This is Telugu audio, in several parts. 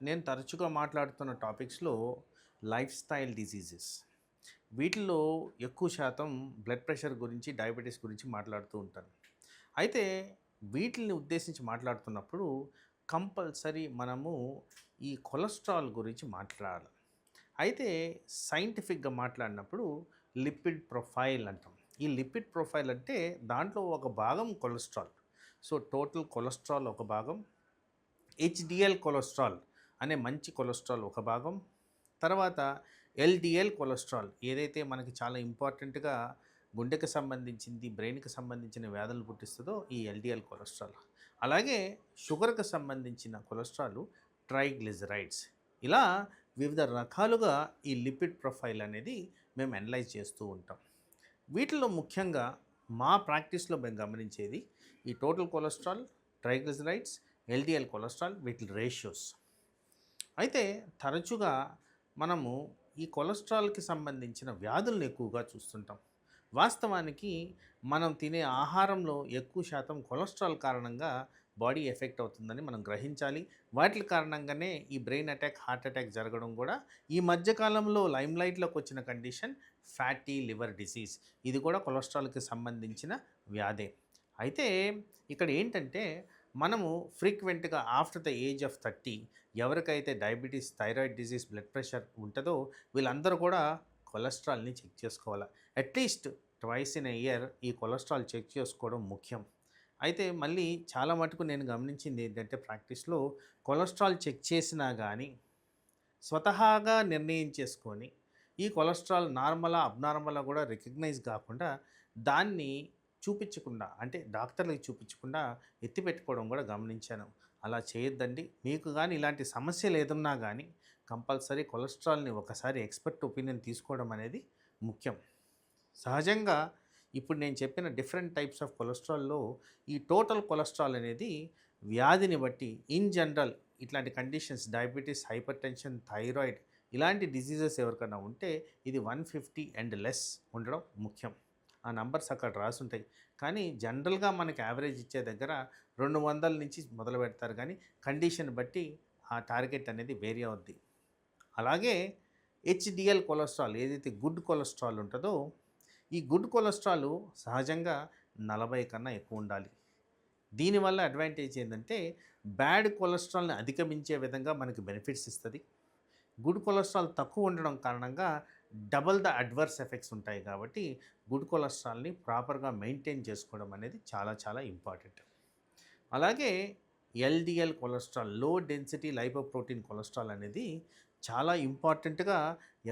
నేను తరచుగా మాట్లాడుతున్న టాపిక్స్‌లో లైఫ్ స్టైల్ డిసీజెస్. వీటిల్లో ఎక్కువ శాతం బ్లడ్ ప్రెషర్ గురించి, డయాబెటిస్ గురించి మాట్లాడుతూ ఉంటాను. అయితే వీటిల్ని ఉద్దేశించి మాట్లాడుతున్నప్పుడు కంపల్సరీ మనము ఈ కొలెస్ట్రాల్ గురించి మాట్లాడాలి. అయితే సైంటిఫిక్‌గా మాట్లాడినప్పుడు లిపిడ్ ప్రొఫైల్ అంటాం. ఈ లిపిడ్ ప్రొఫైల్ అంటే దాంట్లో ఒక భాగం కొలెస్ట్రాల్. సో, టోటల్ కొలెస్ట్రాల్ ఒక భాగం, హెచ్‌డిఎల్ కొలెస్ట్రాల్ అనే మంచి కొలెస్ట్రాల్ ఒక భాగం. తర్వాత ఎల్‌డిఎల్ కొలెస్ట్రాల్ ఏదైతే మనకి చాలా ఇంపార్టెంట్‌గా గుండెకి సంబంధించింది, బ్రెయిన్‌కి సంబంధించిన వ్యాధులు పుట్టిస్తదో ఈ ఎల్‌డిఎల్ కొలెస్ట్రాల్. అలాగే షుగర్‌కి సంబంధించిన కొలెస్ట్రాల్ ట్రైగ్లిజరైడ్స్. ఇలా వివిధ రకాలుగా ఈ లిపిడ్ ప్రొఫైల్ అనేది మేము అనలైజ్ చేస్తూ ఉంటాం. వీటిలో ముఖ్యంగా మా ప్రాక్టీస్‌లో మేము గమనించేది ఈ total cholesterol, triglycerides, LDL cholesterol వీటి రేషియోస్. అయితే తరచుగా మనము ఈ కొలెస్ట్రాల్‌కి సంబంధించిన వ్యాధులను ఎక్కువగా చూస్తుంటాం. వాస్తవానికి మనం తినే ఆహారంలో ఎక్కువ శాతం కొలెస్ట్రాల్ కారణంగా బాడీ ఎఫెక్ట్ అవుతుందని మనం గ్రహించాలి. వాటి కారణంగానే ఈ బ్రెయిన్ అటాక్, హార్ట్ అటాక్ జరగడం కూడా ఈ మధ్య కాలంలో లైమ్‌లైట్‌లోకి వచ్చిన కండిషన్ ఫ్యాటీ లివర్ డిసీజ్. ఇది కూడా కొలెస్ట్రాల్‌కి సంబంధించిన వ్యాధే. అయితే ఇక్కడ ఏంటంటే మనము ఫ్రీక్వెంట్‌గా ఆఫ్టర్ ద ఏజ్ ఆఫ్ 30 ఎవరికైతే diabetes, thyroid disease, blood pressure ఉంటదో వీళ్ళందరూ కూడా కొలెస్ట్రాల్‌ని చెక్ చేసుకోవాలా. At least twice in a year ఈ కొలెస్ట్రాల్ చెక్ చేసుకోవడం ముఖ్యం. అయితే మళ్ళీ చాలా మటుకు నేను గమనించింది ఏంటంటే ప్రాక్టీస్‌లో కొలెస్ట్రాల్ చెక్ చేసినా గానీ స్వతహాగా నిర్ణయం చేసుకొని ఈ కొలెస్ట్రాల్ నార్మలా, అబ్నార్మలా కూడా రికగ్నైజ్ కాకుండా దాన్ని చూపించకుండా అంటే డాక్టర్‌లకి చూపించకుండా ఎత్తిపెట్టుకోవడం కూడా గమనించాను. అలా చేయొద్దండి. మీకు గానీ ఇలాంటి సమస్యలు ఏదున్నా గానీ కంపల్సరీ కొలెస్ట్రాల్‌ని ఒకసారి ఎక్స్‌పర్ట్ ఒపీనియన్ తీసుకోవడం అనేది ముఖ్యం. సహజంగా ఇప్పుడు నేను చెప్పిన డిఫరెంట్ టైప్స్ ఆఫ్ కొలెస్ట్రాల్‌లో ఈ టోటల్ కొలెస్ట్రాల్ అనేది వ్యాధిని బట్టి ఇన్ జనరల్ ఇట్లాంటి కండిషన్స్ డయాబెటిస్, హైపర్‌టెన్షన్, థైరాయిడ్ ఇలాంటి డిసీజెస్ ఎవరికైనా ఉంటే ఇది 150 అండ్ లెస్ ఉండడం ముఖ్యం. ఆ నంబర్స్ అక్కడ రాసుంటాయి. కానీ జనరల్‌గా మనకి యావరేజ్ ఇచ్చే దగ్గర 200 నుంచి మొదలుపెడతారు కానీ కండిషన్ బట్టి ఆ టార్గెట్ అనేది వేరీ అవుద్ది. అలాగే హెచ్‌డిఎల్ కొలెస్ట్రాల్ ఏదైతే గుడ్ కొలెస్ట్రాల్ ఉంటదో ఈ గుడ్ కొలెస్ట్రాల్ సహజంగా 40 కన్నా ఎక్కువ ఉండాలి. దీనివల్ల అడ్వాంటేజ్ ఏంటంటే బ్యాడ్ కొలెస్ట్రాల్‌ని అధిగమించే విధంగా మనకి బెనిఫిట్స్ ఇస్తది. గుడ్ కొలెస్ట్రాల్ తక్కువ ఉండడం కారణంగా డబుల్ ద అడ్వర్స్ ఎఫెక్ట్స్ ఉంటాయి కాబట్టి గుడ్ కొలెస్ట్రాల్‌ని ప్రాపర్‌గా మెయింటైన్ చేసుకోవడం అనేది చాలా చాలా ఇంపార్టెంట్. అలాగే LDL cholesterol low density lipoprotein cholesterol అనేది చాలా ఇంపార్టెంట్‌గా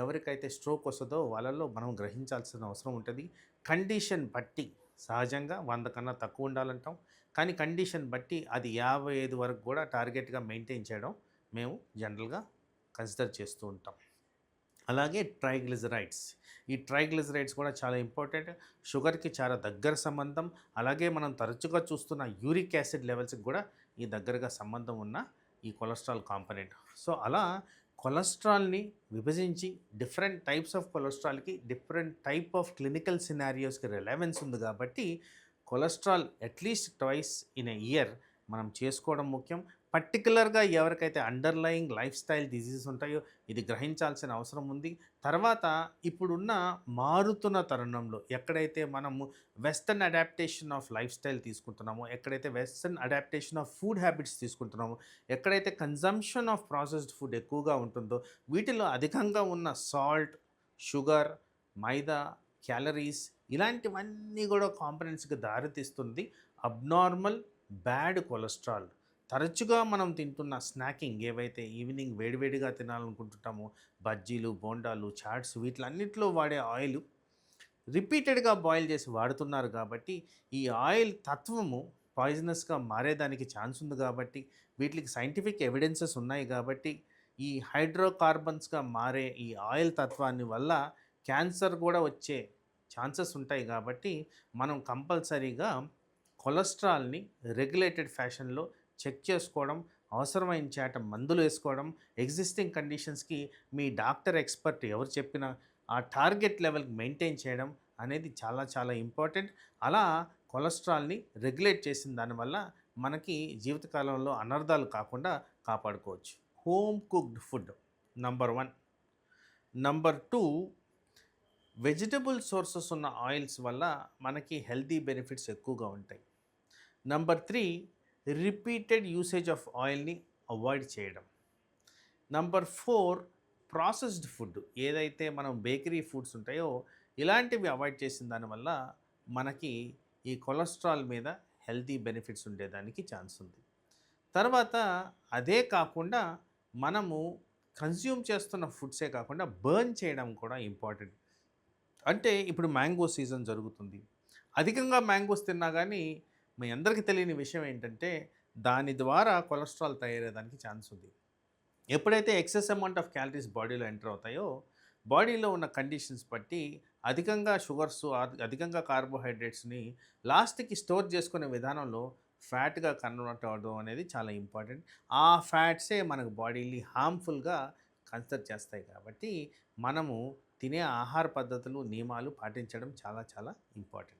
ఎవరికైతే స్ట్రోక్ వస్తదో వాళ్ళలో మనం గ్రహించాల్సిన అవసరం ఉంటది. కండిషన్ బట్టి సహజంగా 100 కన్నా తక్కువ ఉండాలంటాం. కానీ కండిషన్ బట్టి అది 55 వరకు కూడా టార్గెట్‌గా మెయింటైన్ చేయడం మేము జనరల్‌గా కన్సిడర్ చేస్తూ ఉంటాం. అలాగే ట్రైగ్లిజరైడ్స్. ఈ ట్రైగ్లిజరైడ్స్ కూడా చాలా ఇంపార్టెంట్. షుగర్‌కి చాలా దగ్గర సంబంధం. అలాగే మనం తరచుగా చూస్తున్న యూరిక్ యాసిడ్ లెవెల్స్‌కి కూడా ఈ దగ్గరగా సంబంధం ఉన్న ఈ కొలెస్ట్రాల్ కాంపోనెంట్. సో, అలా కొలెస్ట్రాల్‌ని విభజించి డిఫరెంట్ టైప్స్ ఆఫ్ కొలెస్ట్రాల్‌కి డిఫరెంట్ టైప్ ఆఫ్ క్లినికల్ సినారియోస్‌కి రిలవెన్స్ ఉంది కాబట్టి cholesterol at least twice in a year మనం చేసుకోవడం ముఖ్యం. పర్టిక్యులర్‌గా ఎవరికైతే అండర్‌లయింగ్ లైఫ్ స్టైల్ డిసీజెస్ ఉంటాయో ఇది గ్రహించాల్సిన అవసరం ఉంది. తర్వాత ఇప్పుడున్న మారుతున్న తరుణంలో ఎక్కడైతే మనము western adaptation of lifestyle తీసుకుంటున్నామో, ఎక్కడైతే western adaptation of food habits తీసుకుంటున్నామో, ఎక్కడైతే కన్జంప్షన్ ఆఫ్ ప్రాసెస్డ్ ఫుడ్ ఎక్కువగా ఉంటుందో, వీటిలో అధికంగా ఉన్న సాల్ట్, షుగర్, మైదా, క్యాలరీస్ ఇలాంటివన్నీ కూడా కాంపోనెంట్స్‌కి దారితీస్తుంది అబ్నార్మల్ బ్యాడ్ కొలెస్ట్రాల్. తరచుగా మనం తింటున్న స్నాకింగ్ ఏవైతే ఈవినింగ్ వేడివేడిగా తినాలనుకుంటుంటామో బజ్జీలు, బోండాలు, చాట్స్ వీటిలన్నిటిలో వాడే ఆయిల్ రిపీటెడ్‌గా బాయిల్ చేసి వాడుతున్నారు కాబట్టి ఈ ఆయిల్ తత్వము పాయిజనస్‌గా మారేదానికి ఛాన్స్ ఉంది కాబట్టి వీటికి సైంటిఫిక్ ఎవిడెన్సెస్ ఉన్నాయి కాబట్టి ఈ హైడ్రోకార్బన్స్‌గా మారే ఈ ఆయిల్ తత్వాన్ని వల్ల క్యాన్సర్ కూడా వచ్చే ఛాన్సెస్ ఉంటాయి కాబట్టి మనం కంపల్సరీగా కొలెస్ట్రాల్‌ని రెగ్యులేటెడ్ ఫ్యాషన్‌లో చెక్ చేసుకోవడం, అవసరమైన చేట మందులు వేసుకోవడం, ఎగ్జిస్టింగ్ కండిషన్స్‌కి మీ డాక్టర్ ఎక్స్‌పర్ట్ ఎవరు చెప్పినా ఆ టార్గెట్ లెవెల్‌కి మెయింటైన్ చేయడం అనేది చాలా చాలా ఇంపార్టెంట్. అలా కొలెస్ట్రాల్‌ని రెగ్యులేట్ చేసిన దానివల్ల మనకి జీవితకాలంలో అనర్థాలు కాకుండా కాపాడుకోవచ్చు. Home cooked food number 1. Number 2, vegetable sources ఉన్న ఆయిల్స్ వల్ల మనకి హెల్తీ బెనిఫిట్స్ ఎక్కువగా ఉంటాయి. నంబర్ 3, రిపీటెడ్ యూసేజ్ ఆఫ్ ఆయిల్‌ని అవాయిడ్ చేయడం. నంబర్ 4, ప్రాసెస్డ్ ఫుడ్ ఏదైతే మనం బేకరీ ఫుడ్స్ ఉంటాయో ఇలాంటివి అవాయిడ్ చేసిన దానివల్ల మనకి ఈ కొలెస్ట్రాల్ మీద హెల్తీ బెనిఫిట్స్ ఉండేదానికి ఛాన్స్ ఉంది. తర్వాత అదే కాకుండా మనము కన్జ్యూమ్ చేస్తున్న ఫుడ్సే కాకుండా బర్న్ చేయడం కూడా ఇంపార్టెంట్. అంటే ఇప్పుడు మ్యాంగో సీజన్ జరుగుతుంది. అధికంగా మ్యాంగోస్ తిన్నా గానీ మీ అందరికీ తెలియని విషయం ఏంటంటే దాని ద్వారా కొలెస్ట్రాల్ తయారయ్యేదానికి ఛాన్స్ ఉంది. ఎప్పుడైతే ఎక్సెస్ అమౌంట్ ఆఫ్ క్యాలరీస్ బాడీలో ఎంటర్ అవుతాయో, బాడీలో ఉన్న కండిషన్స్ బట్టి అధికంగా షుగర్స్, అధికంగా కార్బోహైడ్రేట్స్‌ని లాస్ట్‌కి స్టోర్ చేసుకునే విధానంలో ఫ్యాట్‌గా కన్వర్ట్ అవ్వడం అనేది చాలా ఇంపార్టెంట్. ఆ ఫ్యాట్సే మనకు బాడీని హార్మ్‌ఫుల్‌గా కన్సిడర్ చేస్తాయి కాబట్టి, మనము తినే ఆహార పద్ధతులు, నియమాలు పాటించడం చాలా చాలా ఇంపార్టెంట్.